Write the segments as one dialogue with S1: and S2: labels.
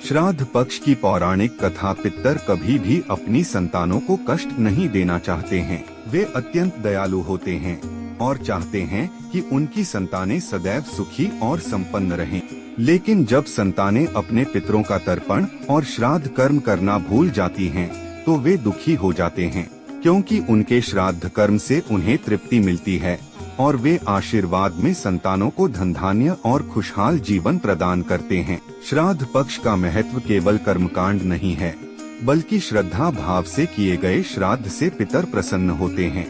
S1: श्राद्ध पक्ष की पौराणिक कथा। पितर कभी भी अपनी संतानों को कष्ट नहीं देना चाहते हैं। वे अत्यंत दयालु होते हैं और चाहते हैं कि उनकी संतानें सदैव सुखी और संपन्न रहें। लेकिन जब संतानें अपने पितरों का तर्पण और श्राद्ध कर्म करना भूल जाती हैं, तो वे दुखी हो जाते हैं, क्योंकि उनके श्राद्ध कर्म से उन्हें तृप्ति मिलती है और वे आशीर्वाद में संतानों को धन धान्य और खुशहाल जीवन प्रदान करते हैं। श्राद्ध पक्ष का महत्व केवल कर्मकांड नहीं है, बल्कि श्रद्धा भाव से किए गए श्राद्ध से पितर प्रसन्न होते हैं।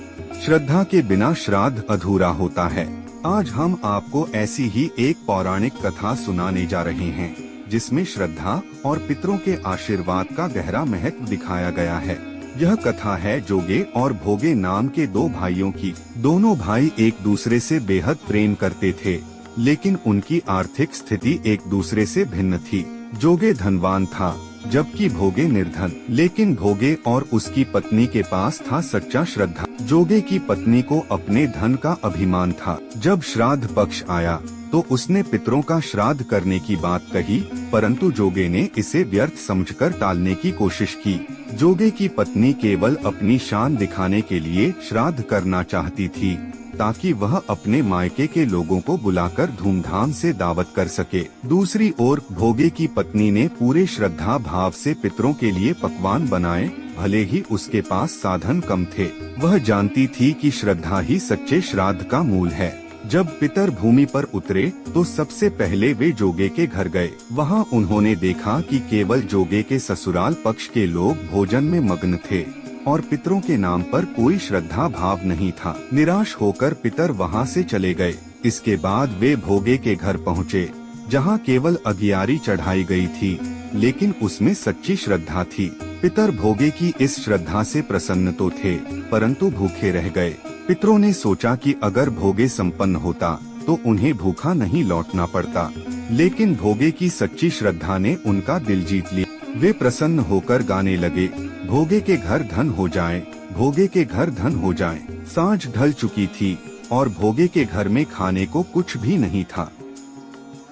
S1: श्रद्धा के बिना श्राद्ध अधूरा होता है। आज हम आपको ऐसी ही एक पौराणिक कथा सुनाने जा रहे हैं, जिसमें श्रद्धा और पितरों के आशीर्वाद का गहरा महत्व दिखाया गया है। यह कथा है जोगे और भोगे नाम के दो भाइयों की। दोनों भाई एक दूसरे से बेहद प्रेम करते थे, लेकिन उनकी आर्थिक स्थिति एक दूसरे से भिन्न थी। जोगे धनवान था, जबकि भोगे निर्धन। लेकिन भोगे और उसकी पत्नी के पास था सच्चा श्रद्धा। जोगे की पत्नी को अपने धन का अभिमान था। जब श्राद्ध पक्ष आया तो उसने पितरों का श्राद्ध करने की बात कही, परंतु जोगे ने इसे व्यर्थ समझकर टालने की कोशिश की। जोगे की पत्नी केवल अपनी शान दिखाने के लिए श्राद्ध करना चाहती थी, ताकि वह अपने मायके के लोगों को बुलाकर धूमधाम से दावत कर सके। दूसरी ओर भोगे की पत्नी ने पूरे श्रद्धा भाव से पितरों के लिए पकवान बनाए, भले ही उसके पास साधन कम थे। वह जानती थी कि श्रद्धा ही सच्चे श्राद्ध का मूल है। जब पितर भूमि पर उतरे तो सबसे पहले वे जोगे के घर गए। वहां उन्होंने देखा कि केवल जोगे के ससुराल पक्ष के लोग भोजन में मग्न थे और पितरों के नाम पर कोई श्रद्धा भाव नहीं था। निराश होकर पितर वहां से चले गए। इसके बाद वे भोगे के घर पहुँचे, जहां केवल अगियारी चढ़ाई गई थी, लेकिन उसमें सच्ची श्रद्धा थी। पितर भोगे की इस श्रद्धा से प्रसन्न तो थे, परंतु भूखे रह गए। पितरों ने सोचा कि अगर भोगे संपन्न होता तो उन्हें भूखा नहीं लौटना पड़ता, लेकिन भोगे की सच्ची श्रद्धा ने उनका दिल जीत लिया। वे प्रसन्न होकर गाने लगे, भोगे के घर धन हो जाए, भोगे के घर धन हो जाए। सांझ ढल चुकी थी और भोगे के घर में खाने को कुछ भी नहीं था।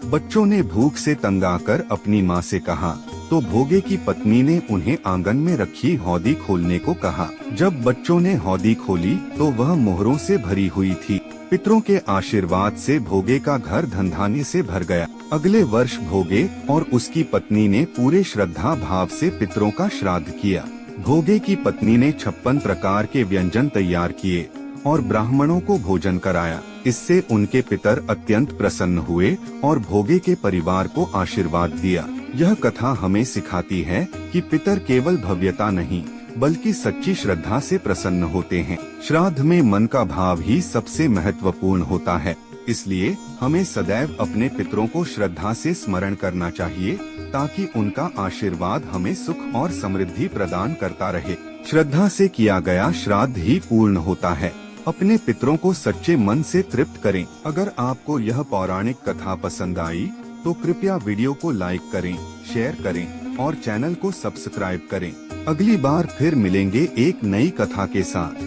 S1: बच्चों ने भूख से तंग आकर अपनी माँ से कहा, तो भोगे की पत्नी ने उन्हें आंगन में रखी हौदी खोलने को कहा। जब बच्चों ने हौदी खोली तो वह मोहरों से भरी हुई थी। पितरों के आशीर्वाद से भोगे का घर धन धान्य से भर गया। अगले वर्ष भोगे और उसकी पत्नी ने पूरे श्रद्धा भाव से पितरों का श्राद्ध किया। भोगे की पत्नी ने 56 प्रकार के व्यंजन तैयार किए और ब्राह्मणों को भोजन कराया। इससे उनके पितर अत्यंत प्रसन्न हुए और भोगे के परिवार को आशीर्वाद दिया। यह कथा हमें सिखाती है कि पितर केवल भव्यता नहीं, बल्कि सच्ची श्रद्धा से प्रसन्न होते हैं। श्राद्ध में मन का भाव ही सबसे महत्वपूर्ण होता है। इसलिए हमें सदैव अपने पितरों को श्रद्धा से स्मरण करना चाहिए, ताकि उनका आशीर्वाद हमें सुख और समृद्धि प्रदान करता रहे। श्रद्धा से किया गया श्राद्ध ही पूर्ण होता है। अपने पितरों को सच्चे मन से तृप्त करें। अगर आपको यह पौराणिक कथा पसंद आई तो कृपया वीडियो को लाइक करें, शेयर करें और चैनल को सब्सक्राइब करें। अगली बार फिर मिलेंगे एक नई कथा के साथ।